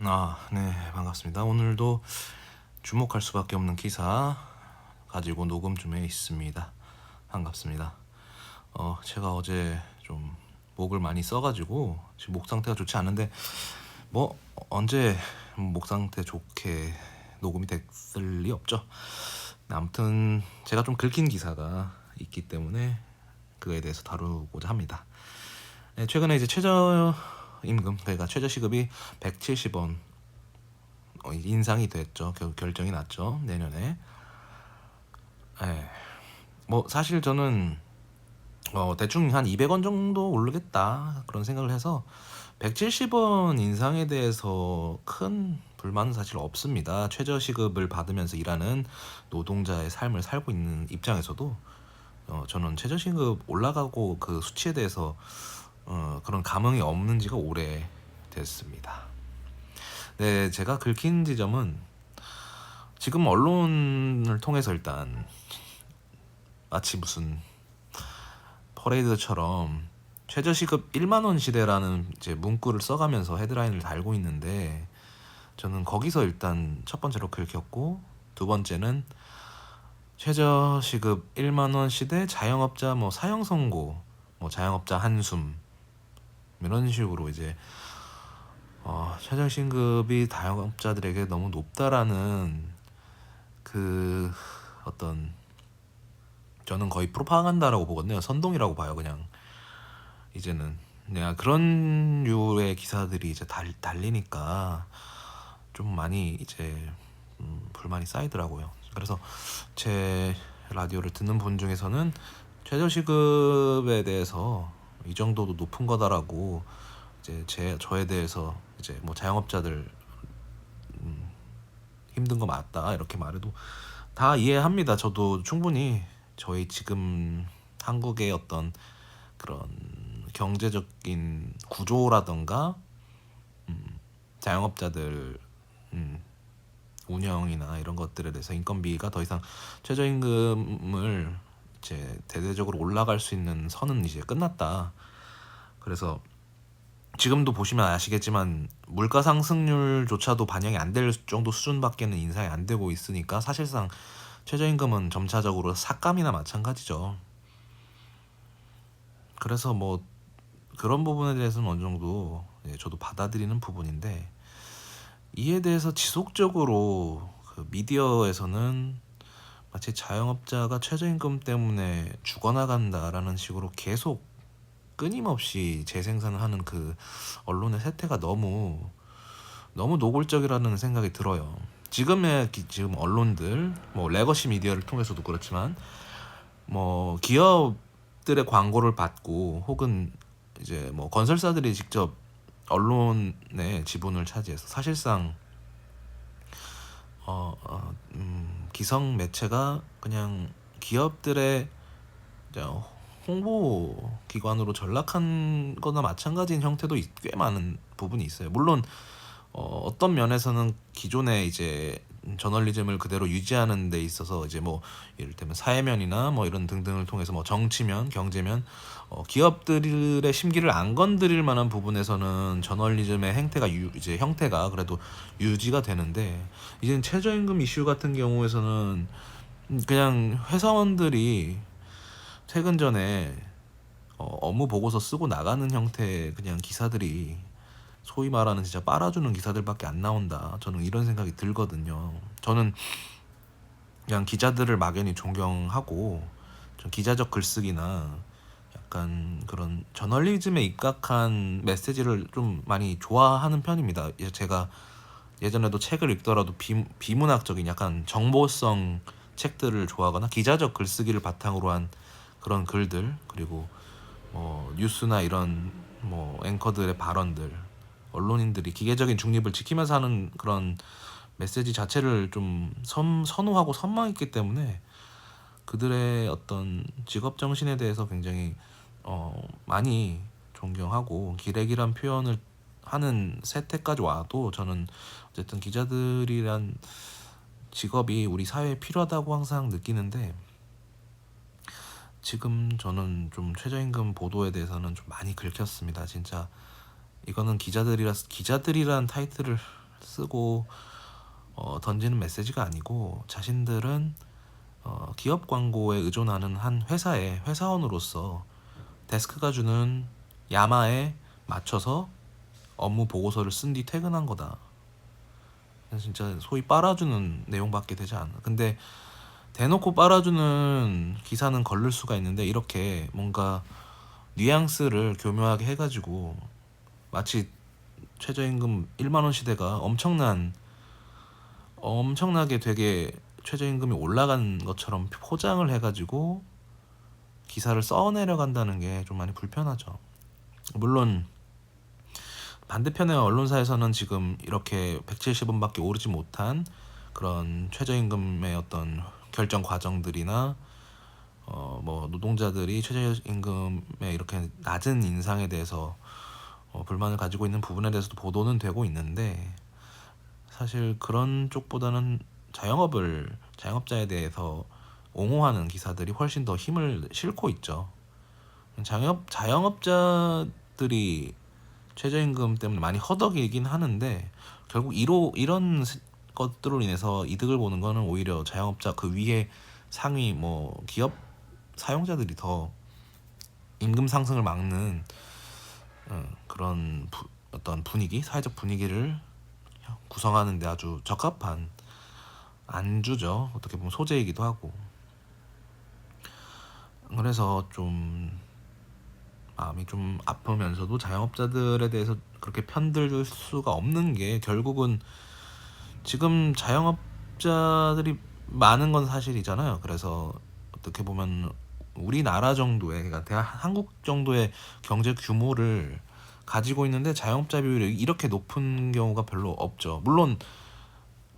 네, 반갑습니다. 오늘도 주목할 수밖에 없는 기사 가지고 녹음 중에 있습니다. 반갑습니다. 제가 어제 좀 목을 많이 써가지고 지금 목 상태가 좋지 않은데 뭐 언제 목 상태 좋게 녹음이 됐을 리 없죠. 아무튼 제가 좀 긁힌 기사가 있기 때문에 그거에 대해서 다루고자 합니다. 네, 최근에 이제 최저임금, 그러니까 최저시급이 170원 인상이 됐죠. 결정이 났죠. 내년에. 예. 뭐 사실 저는 대충 한 200원 정도 오르겠다 그런 생각을 해서 170원 인상에 대해서 큰 불만은 사실 없습니다. 최저시급을 받으면서 일하는 노동자의 삶을 살고 있는 입장에서도 저는 최저시급 올라가고 그 수치에 대해서 그런 감흥이 없는 지가 오래 됐습니다. 네, 제가 긁힌 지점은 지금 언론을 통해서 일단 마치 무슨 퍼레이드처럼 최저시급 1만 원 시대라는 이제 문구를 써가면서 헤드라인을 달고 있는데, 저는 거기서 일단 첫 번째로 긁혔고, 두 번째는 최저시급 1만 원 시대 자영업자 뭐 사형 선고, 뭐 자영업자 한숨 이런 식으로 이제 최저시급이 자영업자들에게 너무 높다라는 그 어떤, 저는 거의 프로파간다라고 보거든요. 선동이라고 봐요. 그냥 이제는 내가 그런 류의 기사들이 이제 달리니까 좀 많이 이제 불만이 쌓이더라고요. 그래서 제 라디오를 듣는 분 중에서는 최저시급에 대해서 이 정도도 높은 거다라고 이제 저에 대해서 이제 뭐 자영업자들 힘든 거 맞다 이렇게 말해도 다 이해합니다. 저도 충분히 저희 지금 한국의 어떤 그런 경제적인 구조라던가 자영업자들 운영이나 이런 것들에 대해서 인건비가 더 이상 최저임금을 이제 대대적으로 올라갈 수 있는 선은 이제 끝났다. 그래서 지금도 보시면 아시겠지만 물가 상승률조차도 반영이 안 될 정도 수준밖에는 인상이 안 되고 있으니까 사실상 최저임금은 점차적으로 삭감이나 마찬가지죠. 그래서 뭐 그런 부분에 대해서는 어느 정도 저도 받아들이는 부분인데, 이에 대해서 지속적으로 그 미디어에서는 마치 자영업자가 최저임금 때문에 죽어나간다라는 식으로 계속 끊임없이 재생산을 하는 그 언론의 세태가 너무 노골적이라는 생각이 들어요. 지금 언론들 뭐 레거시 미디어를 통해서도 그렇지만 뭐 기업들의 광고를 받고 혹은 이제 뭐 건설사들이 직접 언론의 지분을 차지해서 사실상 기성 매체가 그냥 기업들의 이제 홍보 기관으로 전락한 거나 마찬가지인 형태도 꽤 많은 부분이 있어요. 물론 어떤 면에서는 기존의 이제 저널리즘을 그대로 유지하는 데 있어서 이제 뭐 이를테면 사회면이나 뭐 이런 등등을 통해서 뭐 정치면, 경제면 기업들의 심기를 안 건드릴 만한 부분에서는 저널리즘의 이제 형태가 그래도 유지가 되는데, 이제는 최저임금 이슈 같은 경우에서는 그냥 회사원들이 퇴근 전에 업무 보고서 쓰고 나가는 형태의 그냥 기사들이 소위 말하는 진짜 빨아주는 기사들밖에 안 나온다. 저는 이런 생각이 들거든요. 저는 그냥 기자들을 막연히 존경하고, 좀 기자적 글쓰기나 약간 그런 저널리즘에 입각한 메시지를 좀 많이 좋아하는 편입니다. 제가 예전에도 책을 읽더라도 비문학적인 약간 정보성 책들을 좋아하거나 기자적 글쓰기를 바탕으로 한 그런 글들, 그리고 뉴스나 이런 뭐 앵커들의 발언들, 언론인들이 기계적인 중립을 지키면서 하는 그런 메시지 자체를 좀 선호하고 선망했기 때문에 그들의 어떤 직업 정신에 대해서 굉장히 많이 존경하고, 기레기란 표현을 하는 세태까지 와도 저는 어쨌든 기자들이란 직업이 우리 사회에 필요하다고 항상 느끼는데, 지금 저는 좀 최저임금 보도에 대해서는 좀 많이 긁혔습니다. 진짜 이거는 기자들이란 타이틀을 쓰고 던지는 메시지가 아니고 자신들은 기업 광고에 의존하는 한 회사의 회사원으로서 데스크가 주는 야마에 맞춰서 업무 보고서를 쓴 뒤 퇴근한 거다. 진짜 소위 빨아주는 내용밖에 되지 않아. 근데 대놓고 빨아주는 기사는 걸릴 수가 있는데 이렇게 뭔가 뉘앙스를 교묘하게 해가지고 마치 최저임금 1만 원 시대가 엄청나게 되게 최저임금이 올라간 것처럼 포장을 해가지고 기사를 써내려간다는 게 좀 많이 불편하죠. 물론 반대편의 언론사에서는 지금 이렇게 170원밖에 오르지 못한 그런 최저임금의 어떤 결정 과정들이나 뭐 노동자들이 최저임금의 이렇게 낮은 인상에 대해서 불만을 가지고 있는 부분에 대해서도 보도는 되고 있는데 사실 그런 쪽보다는 자영업자에 대해서 옹호하는 기사들이 훨씬 더 힘을 싣고 있죠. 자영업자들이 최저임금 때문에 많이 허덕이긴 하는데 결국 이런 것들로 인해서 이득을 보는 거는 오히려 자영업자 그 위에 상위 뭐 기업 사용자들이 더 임금 상승을 막는 그런 어떤 분위기, 사회적 분위기를 구성하는데 아주 적합한 안주죠. 어떻게 보면 소재이기도 하고. 그래서 좀 마음이 좀 아프면서도 자영업자들에 대해서 그렇게 편들 수가 없는 게 결국은 지금 자영업자들이 많은 건 사실이잖아요. 그래서 어떻게 보면 우리나라 정도의 그러니까 한국 정도의 경제 규모를 가지고 있는데 자영업자 비율이 이렇게 높은 경우가 별로 없죠. 물론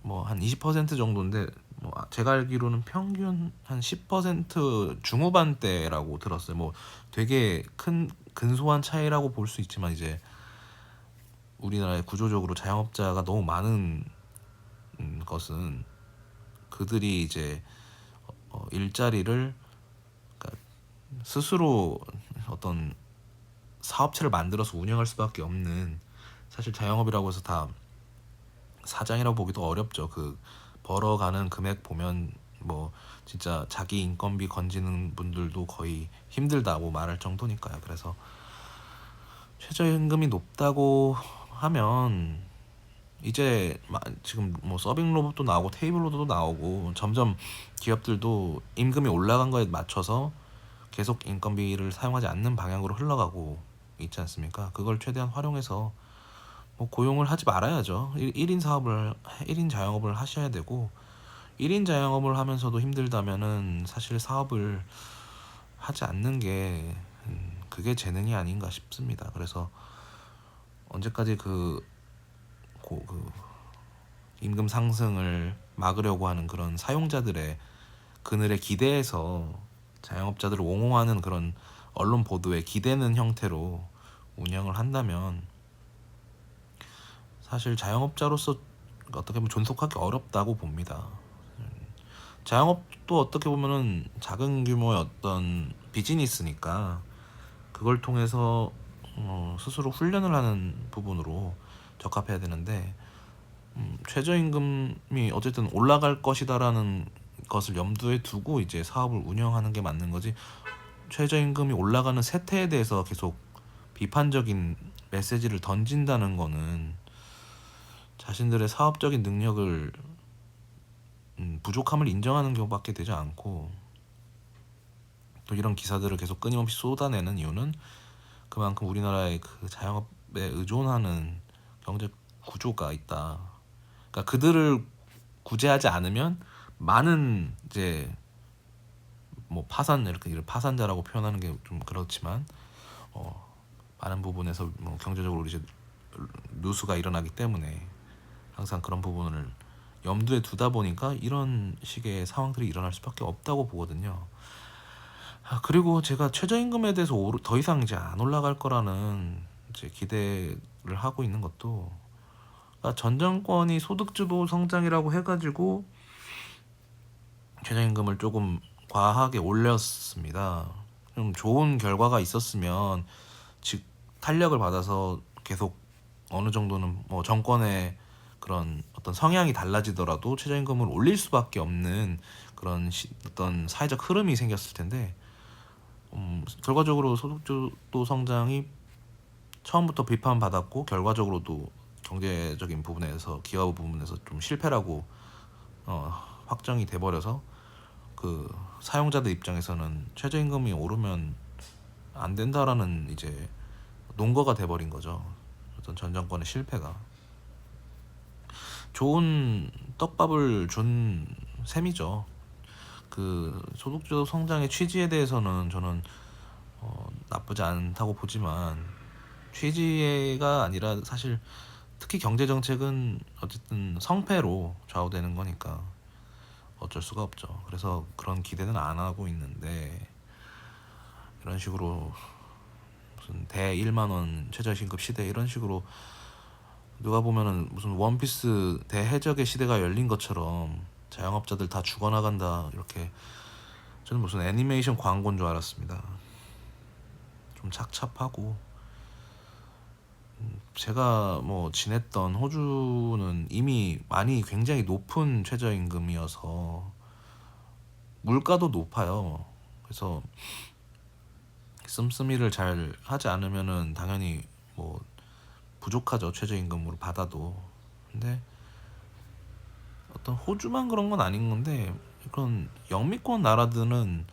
뭐 한 20% 정도인데 뭐 제가 알기로는 평균 한 10% 중후반대라고 들었어요. 뭐 되게 큰 근소한 차이라고 볼 수 있지만 이제 우리나라의 구조적으로 자영업자가 너무 많은 것은 그들이 이제 일자리를 그러니까 스스로 어떤 사업체를 만들어서 운영할 수밖에 없는 사실 자영업이라고 해서 다 사장이라고 보기도 어렵죠. 그 벌어가는 금액 보면 뭐 진짜 자기 인건비 건지는 분들도 거의 힘들다고 말할 정도니까요. 그래서 최저임금이 높다고 하면 이제 지금 뭐 서빙 로봇도 나오고 테이블 로드도 나오고 점점 기업들도 임금이 올라간 거에 맞춰서 계속 인건비를 사용하지 않는 방향으로 흘러가고 있지 않습니까? 그걸 최대한 활용해서 뭐 고용을 하지 말아야죠. 1인 자영업을 하셔야 되고 1인 자영업을 하면서도 힘들다면은 사실 사업을 하지 않는 게 그게 재능이 아닌가 싶습니다. 그래서 언제까지 그 임금 상승을 막으려고 하는 그런 사용자들의 그늘에 기대해서 자영업자들을 옹호하는 그런 언론 보도에 기대는 형태로 운영을 한다면 사실 자영업자로서 어떻게 보면 존속하기 어렵다고 봅니다. 자영업도 어떻게 보면은 작은 규모의 어떤 비즈니스니까 그걸 통해서 스스로 훈련을 하는 부분으로 적합해야 되는데 최저임금이 어쨌든 올라갈 것이다라는 것을 염두에 두고 이제 사업을 운영하는 게 맞는 거지. 최저임금이 올라가는 세태에 대해서 계속 비판적인 메시지를 던진다는 거는 자신들의 사업적인 능력을 부족함을 인정하는 경우밖에 되지 않고 또 이런 기사들을 계속 끊임없이 쏟아내는 이유는 그만큼 우리나라의 그 자영업에 의존하는 경제 구조가 있다. 그러니까 그들을 구제하지 않으면 많은 이제 뭐 이렇게 파산자라고 표현하는 게 좀 그렇지만 많은 부분에서 뭐 경제적으로 이제 누수가 일어나기 때문에 항상 그런 부분을 염두에 두다 보니까 이런 식의 상황들이 일어날 수밖에 없다고 보거든요. 그리고 제가 최저임금에 대해서 더 이상 이제 안 올라갈 거라는 이제 기대를 하고 있는 것도 그러니까 전 정권이 소득주도 성장이라고 해가지고 최저임금을 조금 과하게 올렸습니다. 좀 좋은 결과가 있었으면 즉 탄력을 받아서 계속 어느 정도는 뭐 정권의 그런 어떤 성향이 달라지더라도 최저임금을 올릴 수밖에 없는 그런 어떤 사회적 흐름이 생겼을 텐데, 결과적으로 소득주도 성장이 처음부터 비판받았고 결과적으로도 경제적인 부분에서 기업 부분에서 좀 실패라고 확정이 돼버려서 그 사용자들 입장에서는 최저임금이 오르면 안 된다라는 이제 논거가 돼버린 거죠. 어떤 전 정권의 실패가. 좋은 떡밥을 준 셈이죠. 그 소득주도 성장의 취지에 대해서는 저는 나쁘지 않다고 보지만, 취지가 아니라 사실 특히 경제정책은 어쨌든 성패로 좌우되는 거니까 어쩔 수가 없죠. 그래서 그런 기대는 안 하고 있는데, 이런 식으로 무슨 대 1만원 최저시급 시대 이런 식으로 누가 보면은 무슨 원피스 대해적의 시대가 열린 것처럼 자영업자들 다 죽어나간다 이렇게, 저는 무슨 애니메이션 광고인 줄 알았습니다. 좀 착잡하고, 제가 뭐 지냈던 호주는 이미 많이 굉장히 높은 최저임금이어서 물가도 높아요. 그래서 씀씀이를 잘 하지 않으면은 당연히 뭐 부족하죠, 최저임금으로 받아도. 근데 어떤 호주만 그런 건 아닌 건데, 그런 영미권 나라들은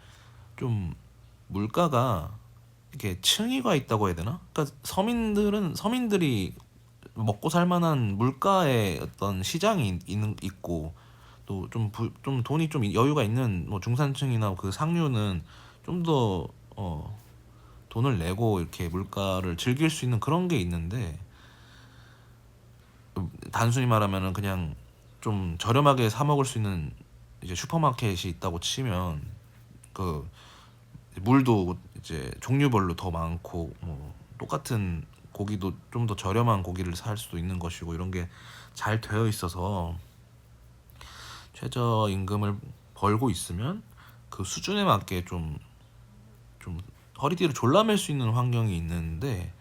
좀 물가가 이렇게 층위가 있다고 해야 되나? 그러니까 서민들이 먹고 살 만한 물가의 어떤 시장이 있고, 또 좀 돈이 좀 여유가 있는 뭐 중산층이나 그 상류는 좀 더 돈을 내고 이렇게 물가를 즐길 수 있는 그런 게 있는데, 단순히 말하면은 그냥 좀 저렴하게 사 먹을 수 있는 이제 슈퍼마켓이 있다고 치면, 그 물도 이제 종류별로 더 많고, 뭐 똑같은 고기도 좀 더 저렴한 고기를 살 수도 있는 것이고, 이런 게 잘 되어 있어서 최저임금을 벌고 있으면 그 수준에 맞게 좀 허리띠를 졸라맬 수 있는 환경이 있는데,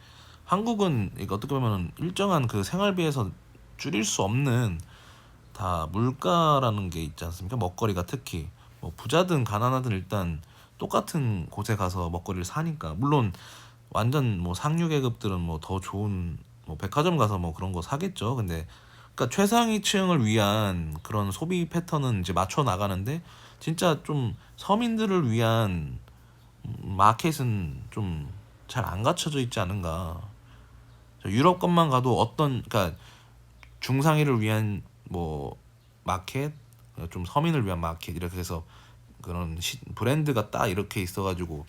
한국은 이거 어떻게 보면 일정한 그 생활비에서 줄일 수 없는 다 물가라는 게 있지 않습니까? 먹거리가 특히 뭐 부자든 가난하든 일단 똑같은 곳에 가서 먹거리를 사니까. 물론 완전 뭐 상류 계급들은 뭐 더 좋은 뭐 백화점 가서 뭐 그런 거 사겠죠. 근데 그러니까 최상위층을 위한 그런 소비 패턴은 이제 맞춰 나가는데, 진짜 좀 서민들을 위한 마켓은 좀 잘 안 갖춰져 있지 않은가. 유럽 것만 가도 그러니까 중상위를 위한 뭐 마켓, 좀 서민을 위한 마켓 이렇게 해서 그런 브랜드가 딱 이렇게 있어가지고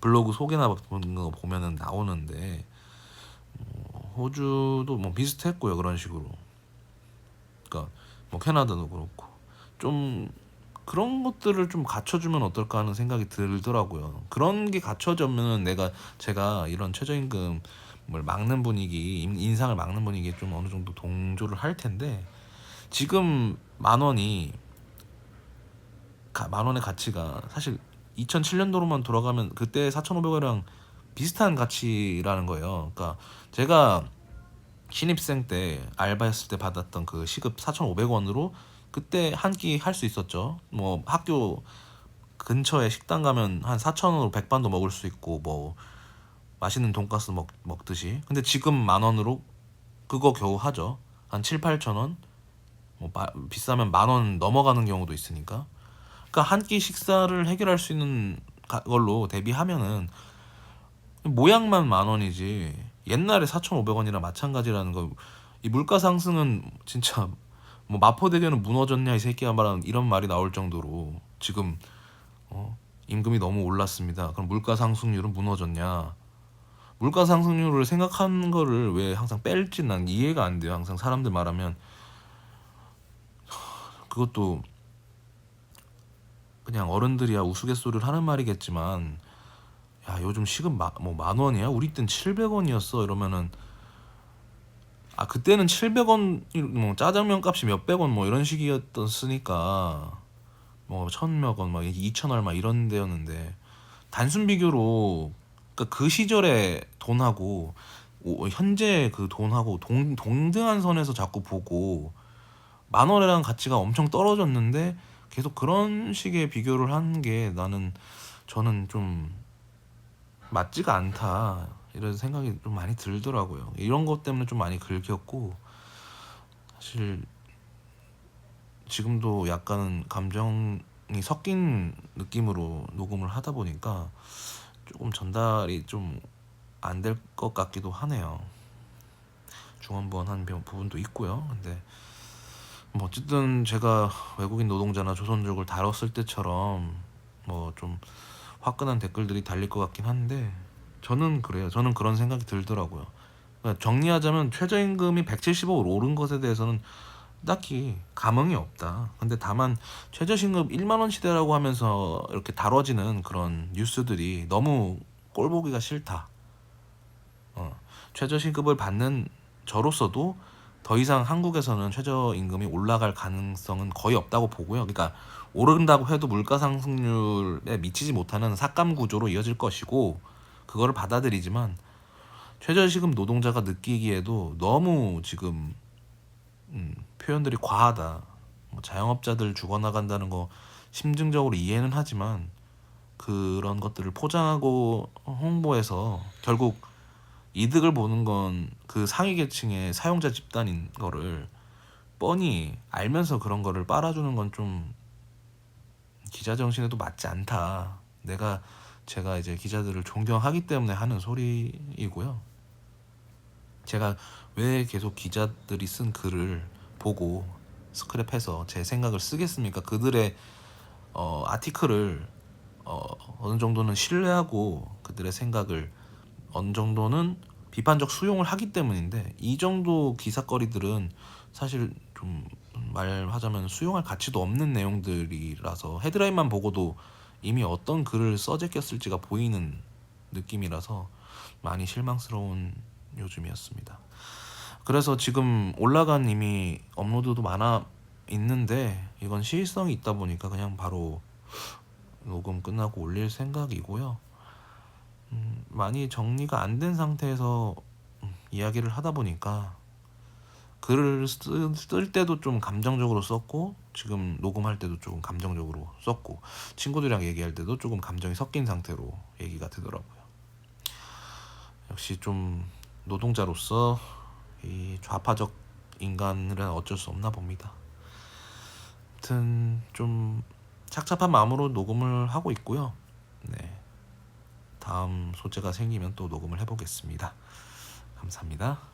블로그 소개나 보는 거 보면은 나오는데, 호주도 뭐 비슷했고요, 그런 식으로. 그러니까 뭐 캐나다도 그렇고 좀 그런 것들을 좀 갖춰주면 어떨까 하는 생각이 들더라고요. 그런 게 갖춰지면 제가 이런 최저임금을 막는 분위기, 인상을 막는 분위기에 좀 어느 정도 동조를 할 텐데, 지금 만 원의 가치가 사실 2007년도로만 돌아가면 그때 4,500원이랑 비슷한 가치라는 거예요. 그러니까 제가 신입생 때 알바했을 때 받았던 그 시급 4,500원으로 그때 한 끼 할 수 있었죠. 뭐 학교 근처에 식당 가면 한 4,000원으로 백반도 먹을 수 있고, 뭐 맛있는 돈가스 먹듯이. 근데 지금 만 원으로 그거 겨우 하죠. 한 7, 8천 원? 뭐 비싸면 만 원 넘어가는 경우도 있으니까. 그러니까 한 끼 식사를 해결할 수 있는 걸로 대비하면은 모양만 만 원이지, 옛날에 4,500원이랑 마찬가지라는 거. 이 물가 상승은 진짜 뭐 마포대교는 무너졌냐 이 새끼야 말하는 이런 말이 나올 정도로 지금 임금이 너무 올랐습니다. 그럼 물가 상승률은 무너졌냐? 물가 상승률을 생각하는 거를 왜 항상 뺄지 난 이해가 안 돼요. 항상 사람들 말하면 그것도 그냥 어른들이야 우스갯소리를 하는 말이겠지만, 야 요즘 시급 뭐 만 원이야? 우리 땐 700원이었어 이러면은, 그때는 700원 뭐 짜장면 값이 몇백 원 뭐 이런 식이었으니까 뭐 천몇 원 막 2천 얼마 이런 데였는데, 단순 비교로 그러니까 그 시절의 돈하고 현재 그 돈하고 동등한 선에서 자꾸 보고 만 원이라는 가치가 엄청 떨어졌는데 계속 그런 식의 비교를 하는 게 저는 좀 맞지가 않다 이런 생각이 좀 많이 들더라고요. 이런 것 때문에 좀 많이 긁혔고, 사실 지금도 약간은 감정이 섞인 느낌으로 녹음을 하다 보니까 조금 전달이 좀 안 될 것 같기도 하네요. 중언부언한 부분도 있고요. 근데 뭐 어쨌든 제가 외국인 노동자나 조선족을 다뤘을 때처럼 뭐 좀 화끈한 댓글들이 달릴 것 같긴 한데, 저는 그래요. 저는 그런 생각이 들더라고요. 그러니까 정리하자면 최저임금이 170억 오른 것에 대해서는 딱히 감흥이 없다. 근데 다만 최저임금 1만 원 시대라고 하면서 이렇게 다뤄지는 그런 뉴스들이 너무 꼴보기가 싫다. 최저시급을 받는 저로서도 더 이상 한국에서는 최저임금이 올라갈 가능성은 거의 없다고 보고요. 그러니까 오른다고 해도 물가 상승률에 미치지 못하는 삭감 구조로 이어질 것이고, 그거를 받아들이지만 최저시급 노동자가 느끼기에도 너무 지금 표현들이 과하다. 뭐 자영업자들 죽어나간다는 거 심증적으로 이해는 하지만 그런 것들을 포장하고 홍보해서 결국 이득을 보는 건 그 상위 계층의 사용자 집단인 거를 뻔히 알면서 그런 거를 빨아주는 건 좀 기자 정신에도 맞지 않다. 제가 이제 기자들을 존경하기 때문에 하는 소리이고요. 제가 왜 계속 기자들이 쓴 글을 보고 스크랩해서 제 생각을 쓰겠습니까? 그들의 아티클을 어느 정도는 신뢰하고 그들의 생각을 어느 정도는 비판적 수용을 하기 때문인데, 이 정도 기사거리들은 사실 좀 말하자면 수용할 가치도 없는 내용들이라서 헤드라인만 보고도 이미 어떤 글을 써제꼈을지가 보이는 느낌이라서 많이 실망스러운 요즘이었습니다. 그래서 지금 올라간 이미 업로드도 많아 있는데, 이건 시의성이 있다 보니까 그냥 바로 녹음 끝나고 올릴 생각이고요. 많이 정리가 안 된 상태에서 이야기를 하다 보니까 글을 쓸 때도 좀 감정적으로 썼고, 지금 녹음할 때도 조금 감정적으로 썼고, 친구들이랑 얘기할 때도 조금 감정이 섞인 상태로 얘기가 되더라고요. 역시 좀 노동자로서 이 좌파적 인간은 어쩔 수 없나 봅니다. 아무튼 좀 착잡한 마음으로 녹음을 하고 있고요. 네, 다음 소재가 생기면 또 녹음을 해보겠습니다. 감사합니다.